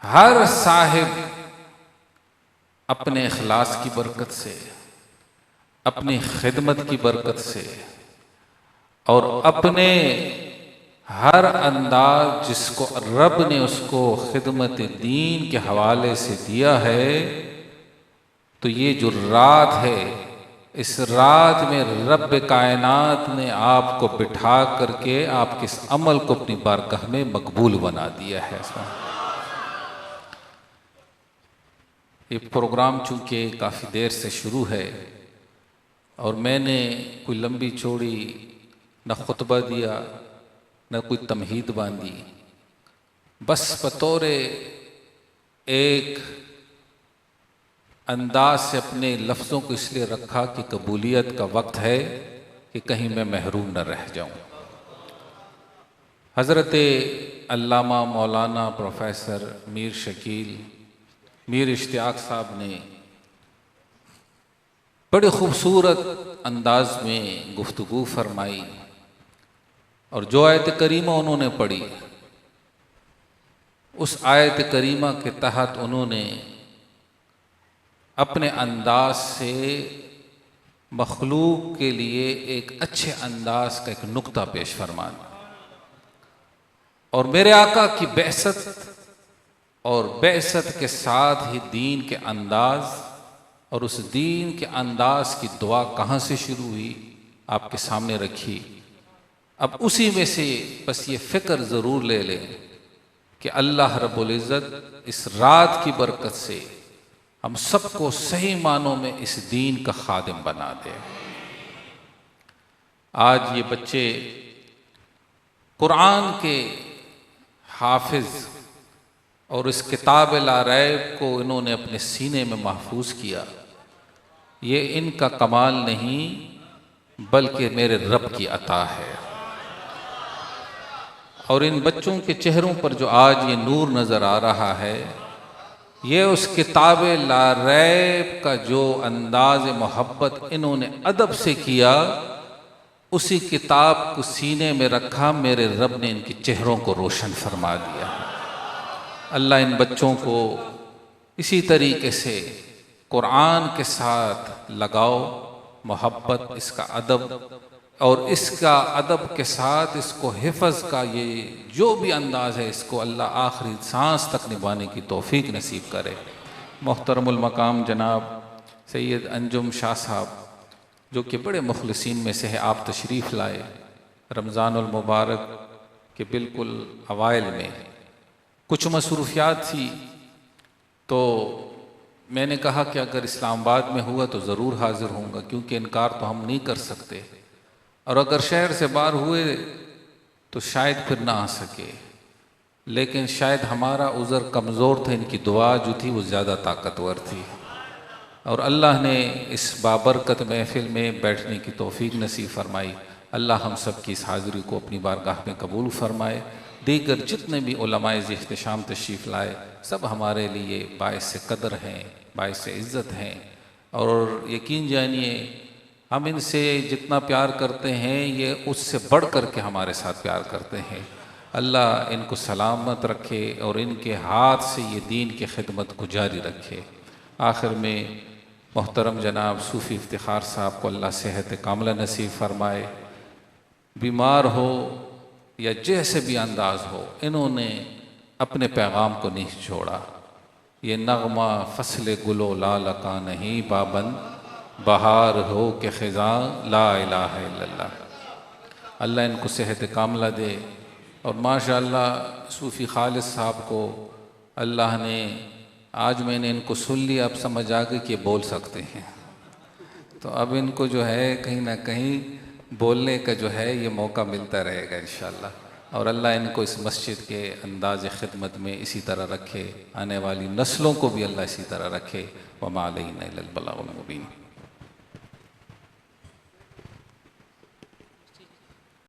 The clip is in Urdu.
ہر صاحب اپنے اخلاص کی برکت سے، اپنی خدمت کی برکت سے، اور اپنے ہر انداز جس کو رب نے اس کو خدمت دین کے حوالے سے دیا ہے، تو یہ جو رات ہے، اس رات میں رب کائنات نے آپ کو بٹھا کر کے آپ کے اس عمل کو اپنی بارگاہ میں مقبول بنا دیا ہے۔ یہ پروگرام چونکہ کافی دیر سے شروع ہے اور میں نے کوئی لمبی چوڑی نہ خطبہ دیا نہ کوئی تمہید باندھی، بس بطور ایک انداز سے اپنے لفظوں کو اس لیے رکھا کہ قبولیت کا وقت ہے کہ کہیں میں محروم نہ رہ جاؤں۔ حضرت علامہ مولانا پروفیسر میر شکیل میر اشتیاق صاحب نے بڑے خوبصورت انداز میں گفتگو فرمائی، اور جو آیت کریمہ انہوں نے پڑھی، اس آیت کریمہ کے تحت انہوں نے اپنے انداز سے مخلوق کے لیے ایک اچھے انداز کا ایک نقطہ پیش فرمایا، اور میرے آقا کی بعثت اور بعثت کے ساتھ ہی دین کے انداز اور اس دین کے انداز کی دعا کہاں سے شروع ہوئی آپ کے سامنے رکھی۔ اب اسی میں سے بس یہ فکر ضرور لے لیں کہ اللہ رب العزت اس رات کی برکت سے ہم سب کو صحیح معنوں میں اس دین کا خادم بنا دے۔ آج یہ بچے قرآن کے حافظ اور اس کتاب لا ریب کو انہوں نے اپنے سینے میں محفوظ کیا، یہ ان کا کمال نہیں بلکہ میرے رب کی عطا ہے۔ اور ان بچوں کے چہروں پر جو آج یہ نور نظر آ رہا ہے، یہ اس کتاب لا ریب کا جو انداز محبت انہوں نے ادب سے کیا، اسی کتاب کو سینے میں رکھا، میرے رب نے ان کے چہروں کو روشن فرما دیا۔ اللہ ان بچوں کو اسی طریقے سے قرآن کے ساتھ لگاؤ، محبت، اس کا ادب، اور اس کا ادب کے ساتھ اس کو حفظ کا یہ جو بھی انداز ہے، اس کو اللہ آخری سانس تک نبھانے کی توفیق نصیب کرے۔ محترم المقام جناب سید انجم شاہ صاحب جو کہ بڑے مخلصین میں سے ہے، آپ تشریف لائے رمضان المبارک کے بالکل اوائل میں، کچھ مصروفیات تھی تو میں نے کہا کہ اگر اسلام آباد میں ہوا تو ضرور حاضر ہوں گا، کیونکہ انکار تو ہم نہیں کر سکتے، اور اگر شہر سے باہر ہوئے تو شاید پھر نہ آ سکے، لیکن شاید ہمارا عذر کمزور تھا، ان کی دعا جو تھی وہ زیادہ طاقتور تھی، اور اللہ نے اس بابرکت محفل میں بیٹھنے کی توفیق نصیب فرمائی۔ اللہ ہم سب کی اس حاضری کو اپنی بارگاہ میں قبول فرمائے۔ دیگر جتنے بھی علماء احتشام تشریف لائے، سب ہمارے لیے باعث قدر ہیں، باعث عزت ہیں، اور یقین جانیے ہم ان سے جتنا پیار کرتے ہیں یہ اس سے بڑھ کر کے ہمارے ساتھ پیار کرتے ہیں۔ اللہ ان کو سلامت رکھے اور ان کے ہاتھ سے یہ دین کی خدمت کو جاری رکھے۔ آخر میں محترم جناب صوفی افتخار صاحب کو اللہ صحت کاملہ نصیب فرمائے، بیمار ہو یا جیسے بھی انداز ہو، انہوں نے اپنے پیغام کو نہیں چھوڑا۔ یہ نغمہ فصل گل و لال کا نہیں پابند، بہار ہو کہ خزاں لا الہ الا اللہ۔ اللہ ان کو صحت کاملہ دے، اور ماشاءاللہ صوفی خالص صاحب کو اللہ نے، آج میں نے ان کو سن لیا، اب سمجھ آ گئی کہ یہ بول سکتے ہیں، تو اب ان کو جو ہے کہیں نہ کہیں بولنے کا جو ہے یہ موقع ملتا رہے گا انشاءاللہ، اور اللہ ان کو اس مسجد کے انداز خدمت میں اسی طرح رکھے، آنے والی نسلوں کو بھی اللہ اسی طرح رکھے۔ وما علینا الا البلاغ المبین۔